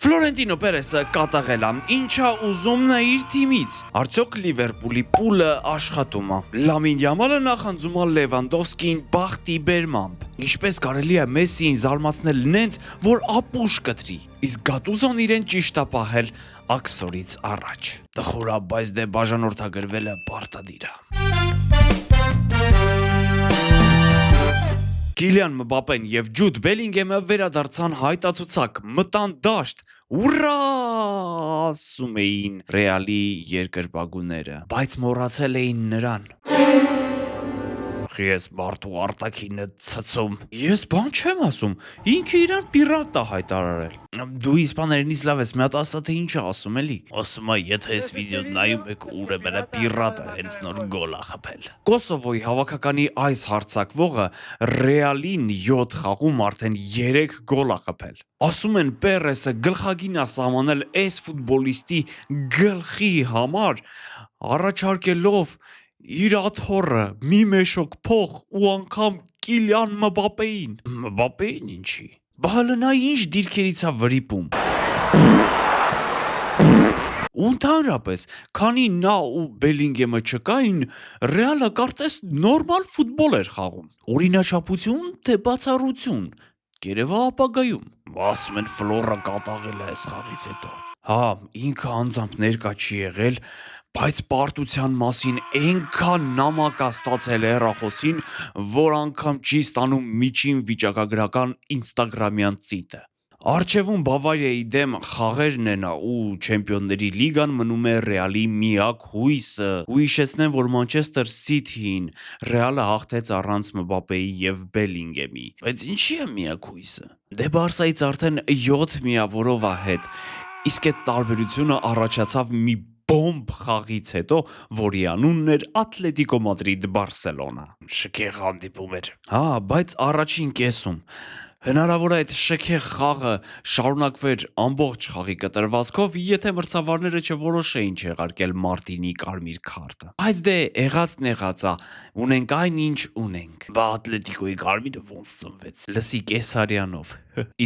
Ֆլորենտինո Պերեսը կատաղել է, ինչա ուզումն է իր թիմից։ Արդյոք Լիվերպուլի պուլը աշխատում է։ Լամին Յամալը նախանձում է Լևանդովսկին բախտի բերմամբ։ Ինչպես կարելի է Մեսսիին զարմացնել նենց, որ ապուշ կտրի։ Իսկ Գատուզոն իրեն ճիշտ է պահել աքսորից առաջ։ Տխուր է, բայց դե բաժանորդագրվելը պարտադիր է։ Կիլիան Մբապեն եւ Ջուդ Բելինգեմը վերադարձան հայտացուցակ, մտան դաշտ, ուռա ասում էին Ռեալի երկրպագուները, բայց մոռացել էին նրան։ Ես մարդու արտաքինը ցցում։ Ես բան չեմ ասում, ինքը իրան պիրատ է հայտարարել։ Դու իսպաներենից լավ ես, մի հատ ասա թե ինչ է ասում էլի։ Ասում է, եթե այս վիդեոն նայում եք, ուրեմն պիրատը հենց նոր գոլ է խփել։ Կոսովոյի հավաքականի այս հարձակվողը Ռեալին 7 խաղում արդեն 3 գոլ է խփել։ Ասում են Պերեսը գլխագին է սահմանել այս ֆուտբոլիստի գլխի համար, առաջարկելով իր աթոռը, մի մեշոք փող ու անգամ Կիլիան Մբապեին։ Մբապեին ինչի։ Բալնա ինչ դիրքերից է վրիպում։ Ու ընդհանրապես, քանի նա ու Բելինգեմը չկային, Ռեալը կարծես նորմալ ֆուտբոլ էր խաղում։ Օրինաչափություն թե բացառություն։ Գերեվա ապագայում։ Ասում են Ֆլորը կատաղել է այս խաղից հետո։ Հա, ինքը անձամբ ներկա չի եղել, բայց պարտության մասին այնքան նամակ է ստացել հեռախոսին, որ անգամ չի ստանում միջին վիճակագրական ինստագրամյան ծիտը։ Առջևում Բավարիայի դեմ խաղերն են ու Չեմպիոնների լիգան մնում է Ռեալի միակ հույսը։ Ու հիշեցնեմ, որ Մանչեսթեր Սիթիին Ռեալը հաղթեց առանց Մբապեի եւ Բելինգեմի։ Բայց ինչի է միակ հույսը։ Դե Բարսայից արդեն 7 միավորով է հետ։ Իսկ այդ տարբերությունը առաջացավ մի բոմբ խաղից հետո, որի անունն էր Ատլետիկո Մադրիդ Բարսելոնա։ Շքեղ հանդիպում էր։ Հա, բայց առաջին կեսում հնարավոր է այդ շքեղ խաղը շարունակվեր ամբողջ խաղի կտրվածքով, եթե մրցավարները չորոշեին չեղարկել Մարտինի կարմիր քարտը։ Բայց դե եղածն եղած է, ունենք այն ինչ ունենք։ Բա Ատլետիկոյի կարմիրը ոնց ծնվեց։ Լսի Կեսարյանով։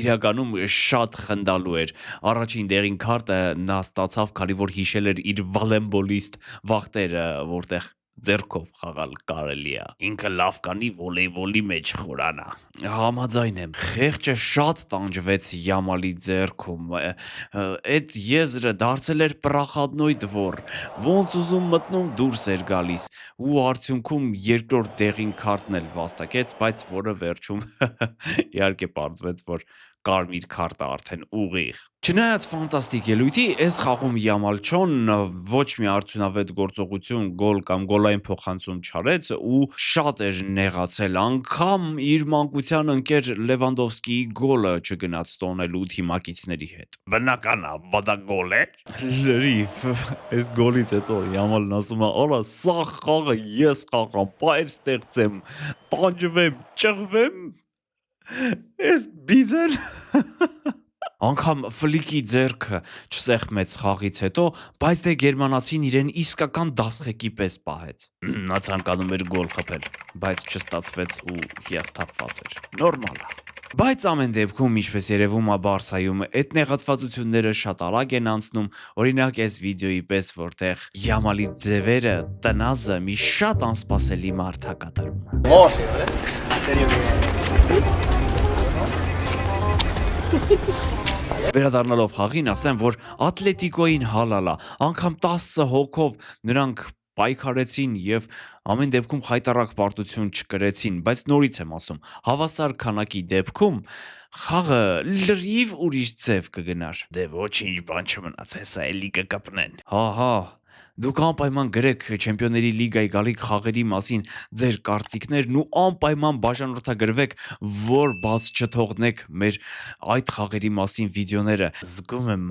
Իրականում շատ խնդալու էր։ Առաջին դեղին քարտը նա ստացավ, քանի որ հիշել էր իր վալեմբոլիստ վախտերը, որտեղ ձեռքով խաղալ կարելի է։ Ինքը լավ կանի վոլեյբոլի մեջ խորանա։ Համաձայն եմ, խեղճը շատ տանջվեց Յամալի ձեռքում։ Այդ եզրը դարձել էր պրախադնոյդ վոր, ոնց ուզում մտնում դուրս էր գալիս, ու արդյունքում երկրորդ դեղին քարտն էլ վաստակեց, բայց որը վերջում իհարկե պարզվեց, որ կարմիր քարտը արդեն ուղիղ։ Չնայած ֆանտաստիկ ելույթի, այս խաղում Յամալչոն ոչ մի արդյունավետ գործողություն, գոլ կամ գոլային փոխանցում չարեց ու շատ էր նեղացել, անգամ իր մանկության ընկեր Լևանդովսկիի գոլը չգնաց տոնելու թիմակիցների հետ։ Բնական է, բա դա գոլ է։ Լրիվ, այս գոլից հետո Յամալն ասում է, «Արա, սա խաղը ես խաղամ, բայր ստեղծեմ, տանջվեմ, ճղվեմ»։ Այս բիզեր անգամ ֆլիկի ձեռքը չսեղմեց խաղից հետո, բայց դե գերմանացին իրեն իսկական դասխեկի պես պահեց։ Նա ցանկանում էր գոլ խփել, բայց չստացվեց ու հիասթափված էր։ Նորմալ է։ Բայց ամեն դեպքում, ինչպես երևում է Բարսայում, այդ նեղացվածությունները շատ արագ են անցնում, օրինակ այս վիդեոյի պես, որտեղ Յամալի ձևերը տնազը մի շատ անսպասելի մարդ է կատարում։ Վերադառնալով խաղին, ասեմ, որ Ատլետիկոին հալալ է, անգամ 10 հոգով նրանք պայքարեցին եւ ամեն դեպքում խայտառակ պարտություն չկրեցին, բայց նորից եմ ասում, հավասար քանակի դեպքում խաղը լրիվ ուրիշ ձև կգնար։ Դե ոչինչ բան չմնաց, հեսա էլի կկպնեն։ Հա, դուք անպայման գրեք Չեմպիոնների լիգայի գալիք խաղերի մասին ձեր կարծիքներն ու անպայման բաժանորդագրվեք, որ բաց չթողնեք մեր այդ խաղերի մասին վիդեոները։ Զգում եմ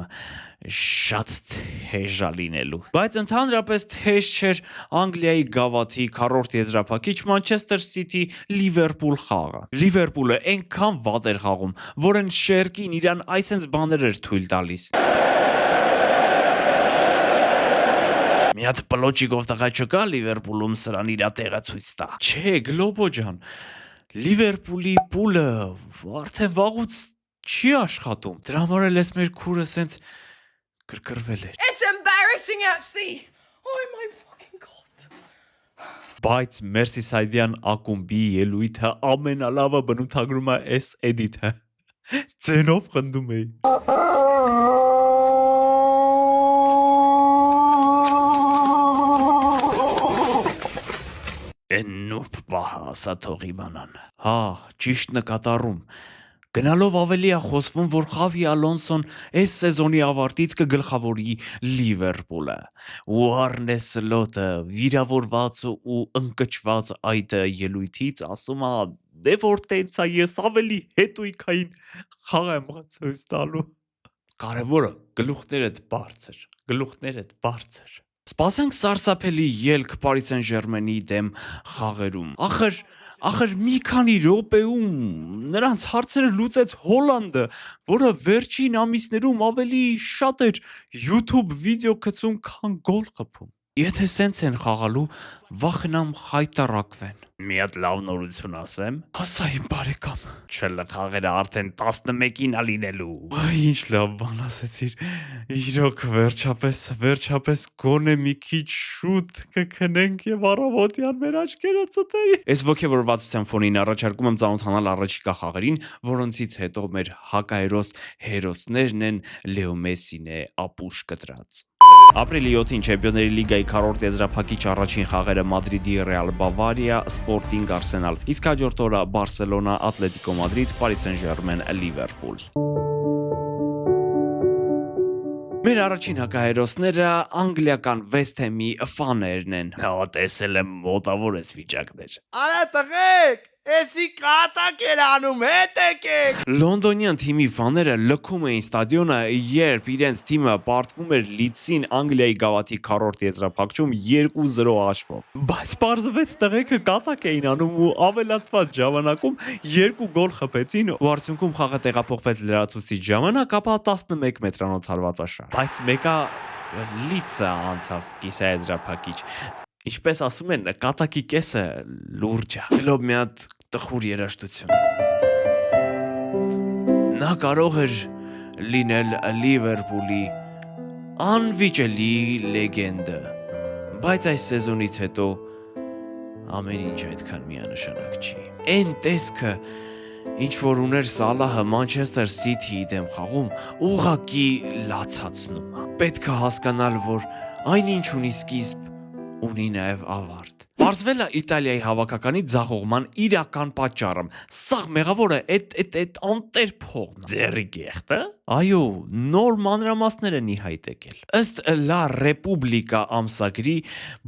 շատ թեժ է լինելու։ Բայց ընդհանրապես թեժ չէր Անգլիայի գավաթի քառորդ եզրափակիչ Մանչեսթեր Սիթի Լիվերպուլ խաղը։ Լիվերպուլը այնքան վատ էր խաղում, որ այն շերկին իրան այսենց բաներ էր թույլ տալիս։ Մի հատ պլոճիկով տղա չկա Լիվերպուլում սրան իր տեղը ցույց տա։ Չէ, Գլոբո ջան, Լիվերպուլի պուլը արդեն վաղուց չի աշխատում։ Դրա համար էլ էս մեր քուրը սենց կրկրվել էր։ It's embarrassing actually. Oh my fucking god. Բայց Merseyside-յան ակումբի ելույթը ամենալավը բնութագրում է էս էդիթը։ Ձենով խնդում էի։ Նուբ բահ ասա թող իմանան։ Հա, ճիշտ նկատառում։ Գնալով ավելի է խոսվում, որ Խավի Ալոնսոն այս սեզոնի ավարտից կգլխավորի Լիվերպուլը։ Ու Արնե Սլոտը վիրավորված ու ընկճված այդ ելույթից ասում է, դե որ տենց է ես ավելի հետույքային խաղ եմ ցույց տալու։ Կարևորը գլուխներդ բարձր։ Սպասենք սարսափելի ելք Paris Saint-Germain-ի դեմ խաղերում։ Ախր մի քանի րոպեում նրանց հարցերը լուծեց Հոլանդը, որը վերջին ամիսներում ավելի շատ էր YouTube վիդեո գցում, քան գոլ խփում։ Եթե սենց են խաղալու, վախենամ խայտարակվեն։ Մի հատ լավ նորություն ասեմ։ Ասա իմ բարեկամ։ Չլխաղերը արդեն 11-ին է լինելու։ Ինչ լավ բան ասեցիր։ Իրոք վերջապես գոնե մի քիչ շուտ կքնենք եւ առավոտյան մեր աչքերը ծտերի։ Այս ոգևորվածության ֆոնին առաջարկում եմ ծանոթանալ առաջիկա խաղերին, որոնցից հետո մեր հակահերոս հերոսներն են Լեո Մեսին է ապուշ կտրած։ Ապրիլի 7-ին Չեմպիոնների լիգայի 4-րդ եզրափակիչ առաջին խաղերը Մադրիդի Ռեալ Բավարիա, Սպորտինգ Արսենալ, իսկ հաջորդ օրը Բարսելոնա, Ատլետիկո Մադրիդ, Paris Saint-Germain, Liverpool։ Մեր առաջին հակահերոսները անգլիական West Ham-ի ֆաներն են։ Հա, տեսել եմ մոտավոր էս վիճակներ։ Արա տղեկ, էսի կատակ էր անում, հետ եկեք։ Լոնդոնյան թիմի ֆաները լքում էին ստադիոնը, երբ իրենց թիմը պարտվում էր Լիդսին Անգլիայի գավաթի 4-րդ եզրափակչում 2-0 հաշվով։ Բայց պարզվեց տղեկը կատակ էին անում ու ավելացված ժամանակում 2 գոլ խփեցին ու արդյունքում խաղը տեղափոխվեց լրացուցիչ ժամանակ, ապա 11 մետրանոց հարվածաշար։ Բայց մեկը Լիդսը անցավ կիսաեզրափակիչ։ Ինչպես ասում են, կատակի կեսը լուրջ է։ Գլոբ մի հատ տխուր երաժշտություն։ Նա կարող էր լինել Լիվերպուլի անվիճելի լեգենդը, բայց այս սեզոնից հետո ամեն ինչ այդքան միանշանակ չի։ Այն տեսքը, ինչ որ ուներ Սալահը Մանչեսթեր Սիթիի դեմ խաղում, ուղղակի լացացնում է։ Պետք է հասկանալ, որ այնինչ ունի սկիզբ, ունի նաև ավարտ։ Պարզվել է Իտալիայի հավաքականի ձախողման իրական պատճառը։ Սաղ մեղավորը այդ անտեր փողն է։ Ձեռի կեղտը։ Այո, նոր մանրամասներ են ի հայտ եկել։ Ըստ Լա Ռեպուբլիկա ամսագրի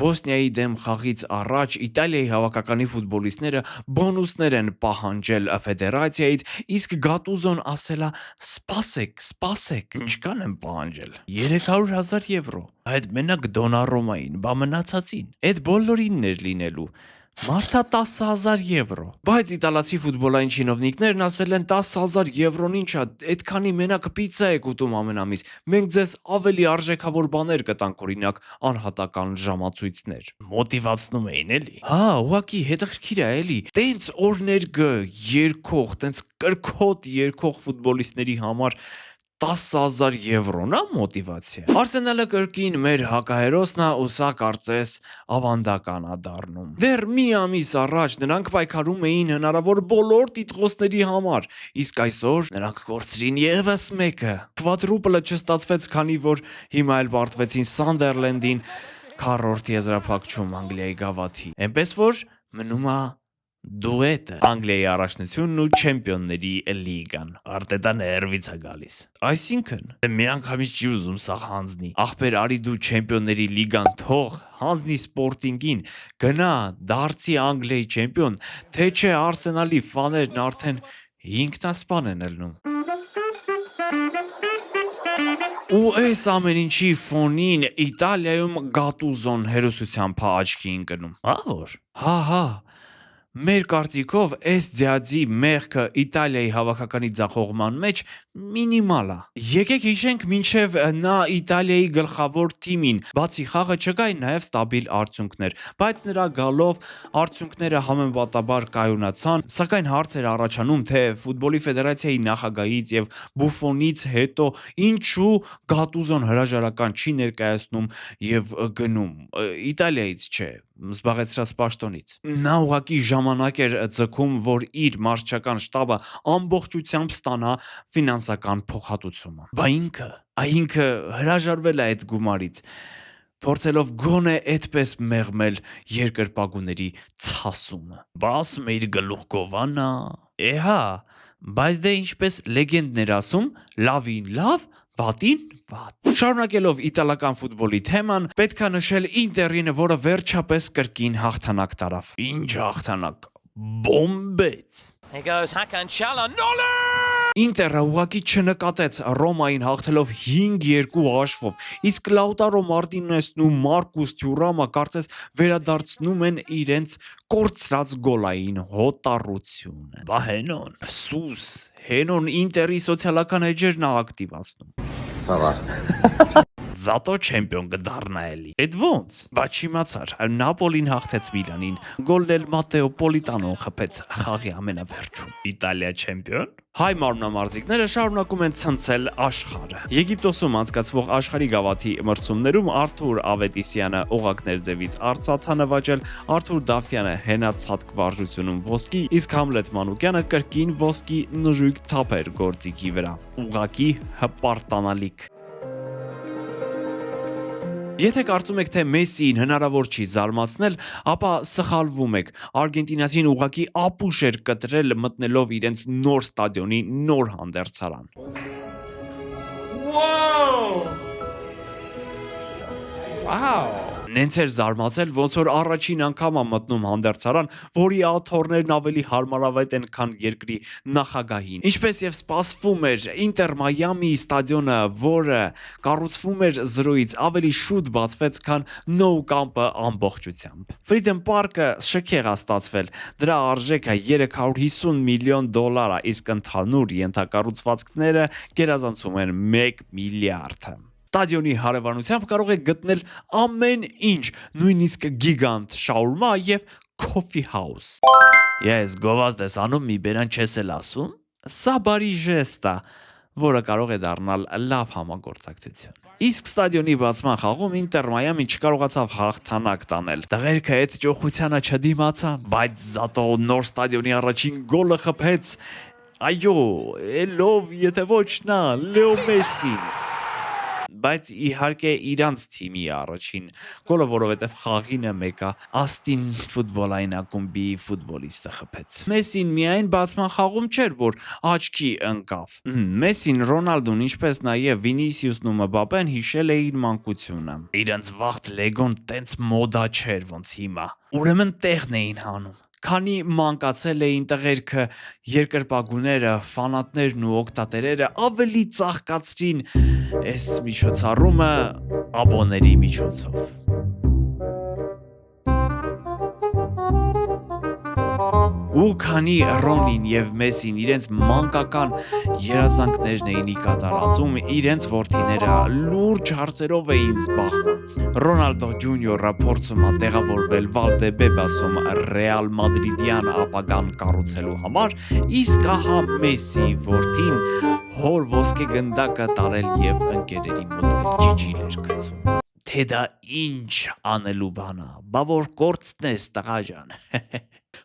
Բոսնիայի դեմ խաղից առաջ Իտալիայի հավաքականի ֆուտբոլիստները բոնուսներ են պահանջել ֆեդերացիայից, իսկ Գատուզոն ասել է՝ սպասեք, ինչքան են պահանջել։ 300,000 եվրո։ Այդ մենակ Դոնառոմային, բա մնացածին։ Այդ բոլորինն էր լինելու։ Մարդա 10,000 եվրո։ Բայց իտալացի ֆուտբոլային չինովնիկներն ասել են 10,000 եվրոն ինչ է, այդքանի մենակ պիցա եք ուտում ամեն ամիս։ Մենք ձեզ ավելի արժեքավոր բաներ կտանք, օրինակ անհատական ժամացույցներ։ Մոտիվացնում էին էլի։ Հա, ուղղակի հետաքրքիր է էլի։ Տենց օրներ երկող, տենց կրքոտ երկող ֆուտբոլիստների համար 10,000 եվրոն է մոտիվացիա։ Արսենալը կրկին մեր հակահերոսն է ու սա կարծես ավանդական է դառնում։ Դեռ մի ամիս առաջ նրանք պայքարում էին հնարավոր բոլոր տիտղոսների համար, իսկ այսօր նրանք կորցրին եւս մեկը։ Քվադրուպլը չստացվեց, քանի որ հիմա էլ պարտվեցին Սանդերլենդին 4-րդ եզրափակչում Անգլիայի գավաթի։ Էնպես որ մնում է դուետը Անգլիայի առաջնությունն ու Չեմպիոնների լիգան։ Արտետա ներվից է գալիս։ Այսինքն, միանգամից չի ուզում սա հանձնի։ Ախպեր արի դու Չեմպիոնների լիգան թող, հանձնի Սպորտինգին, գնա դարձի Անգլիայի չեմպիոն, թե չէ Արսենալի ֆաներն արդեն ինքնասպան են ելնում։ Ու այս ամեն ինչի ֆոնին Իտալիայում Գատուզոն հերոսությամբ աչքի ընկնում։ Հա որ։ Հա։ Մեր կարծիքով այս ձյաձի մեղքը Իտալիայի հավաքականի ձախողման մեջ մինիմալ է։ Եկեք հիշենք մինչև նա Իտալիայի գլխավոր թիմին, բացի խաղը չկային նաև ստաբիլ արդյունքներ, բայց նրա գալով արդյունքները համեմատաբար կայունացան, սակայն հարց էր առաջանում, թե ֆուտբոլի ֆեդերացիայի նախագահից եւ Բուֆոնից հետո ինչու Գատուզոն հրաժարական չի ներկայացնում եւ գնում Իտալիայից չէ, զբաղեցրած պաշտոնից։ Նա ուղղակի ժամանակ էր ձգում, որ իր մարզչական շտաբը ամբողջությամբ ստանա ֆինանսական փոխհատուցումը։ Բա ինքը հրաժարվել է այդ գումարից, փորձելով գոնե այդպես մեղմել երկրպագուների ցասումը։ Բաս մեր գլուխ գովանա։ Էհա, բայց դե ինչպես լեգենդն էր ասում, լավին լավ, վատին վատ։ Շարունակելով իտալական ֆուտբոլի թեման, պետք է նշել Ինտերին, որը վերջապես կրկին հաղթանակ տարավ։ Ինչ հաղթանակ։ Բոմբեց։ Here goes Hakan Çalhanoğlu. Nolan! Ինտերը ուղղակի չնկատեց Ռոմային հաղթելով 5-2 հաշվով, իսկ Լաուտարո Մարտինեսն ու Մարկուս Թյուրամը կարծես վերադարձնում են իրենց կորցրած գոլային հոտառությունը։ Բա հենոն, սուս, հենոն Ինտերի սոցիալական էջերն է ակտիվացնում։ Զատո չեմպիոն կդառնա էլի։ Այդ ոնց։ Բայց չիմացար, Նապոլին հաղթեց Միլանին, գոլն էլ Մատեո Պոլիտանոն խփեց խաղի ամենավերջում։ Իտալիա չեմպիոն։ Հայ մարմնամարզիկները շարունակում են ցնցել աշխարհը։ Եգիպտոսում անցկացվող աշխարհի գավաթի մրցումներում Արթուր Ավետիսյանը օղակներ ձևից արծաթ է նվաճել, Արթուր Դավթյանը հենացածկ վարժությունում ոսկի, իսկ Համլետ Մանուկյանը կրկին ոսկի նժույգ թափ էր գործիքի վրա։ Ուղղակի հպարտանալիք։ Եթե կարծում եք, թե Մեսսին հնարավոր չի զարմացնել, ապա սխալվում եք։ Արգենտինացին ուղղակի ապուշ էր կտրել մտնելով իրենց նոր ստադիոնի նոր հանդերձարան։ Wow. Նենց էր զարմացել, ոնց որ առաջին անգամ է մտնում հանդերձարան, որի աթոռներն ավելի հարմարավետ են, քան երկրի նախագահին։ Ինչպես եւ սպասվում էր, Ինտեր Մայամի ստադիոնը, որը կառուցվում էր 0-ից, ավելի շուտ բացվեց, քան Nou Camp-ը ամբողջությամբ։ Freedom Park-ը շքեղ է ստացվել, դրա արժեքը $350 միլիոն է, իսկ ընդհանուր ենթակառուցվածքները գերազանցում են 1 միլիարդ։ Ստադիոնի հարևանությամբ կարող եք գտնել ամեն ինչ, նույնիսկ գիգանտ շաուրմա եւ coffee house։ Ես գովազդ ես անում, մի բերան չես էլ ասում։ Սա բարի ժեստ է, որը կարող է դառնալ լավ համագործակցություն։ Իսկ ստադիոնի բացման խաղում Ինտեր Մայամին չկարողացավ հաղթանակ տանել։ Տղերքը այդ ճոխությանը չդիմացան, բայց զատո նոր ստադիոնի առաջին գոլը խփեց։ Այո, ելով, եթե ոչ նա, Լեո Մեսսին։ Բայց իհարկե իրանց թիմի առաջին գոլը, որովհետև խաղինը մեկա Աստին ֆուտբոլային ակումբի ֆուտբոլիստը խփեց։ Մեսսին միայն բացման խաղում չէր, որ աչքի ընկավ։ Մեսսին, Ռոնալդուն, ինչպես նաև Վինիսիուսն ու Մբապեն հիշել էին մանկությունը։ Իրանց վաղտ լեգոն տենց մոդա չէր, ոնց հիմա։ Ուրեմն տեղն էին հանում։ Քանի մանկացել էին տղերքը, երկրպագուները, ֆանատներն ու օգտատերերը ավելի ծաղկացրին այս միջոցառումը աբոների միջոցով։ Ու քանի Ռոնին եւ Մեսին իրենց մանկական երազանքներն էին կատարածում, իրենց որդիները լուրջ հարցերով էին զբաղված։ Ռոնալդո Ջունիորը փորձում է տեղավորվել Վալդեբեբասում Ռեալ Մադրիդյան ապագան կառուցելու համար, իսկ ահա Մեսի որդին հոր ոսկե գնդակը տարել եւ ընկերերի մոտ ջիջիլեր գցում։ Թե դա ինչ անելու բան է, բա որ կորցնես տղա ջան։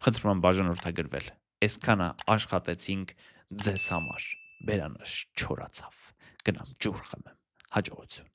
Խնդրում եմ բաժանորդագրվել։ Այսքանը աշխատեցինք ձեզ համար։ Բերանս չորացավ։ Գնամ ջուր խմեմ։ Հաջողություն։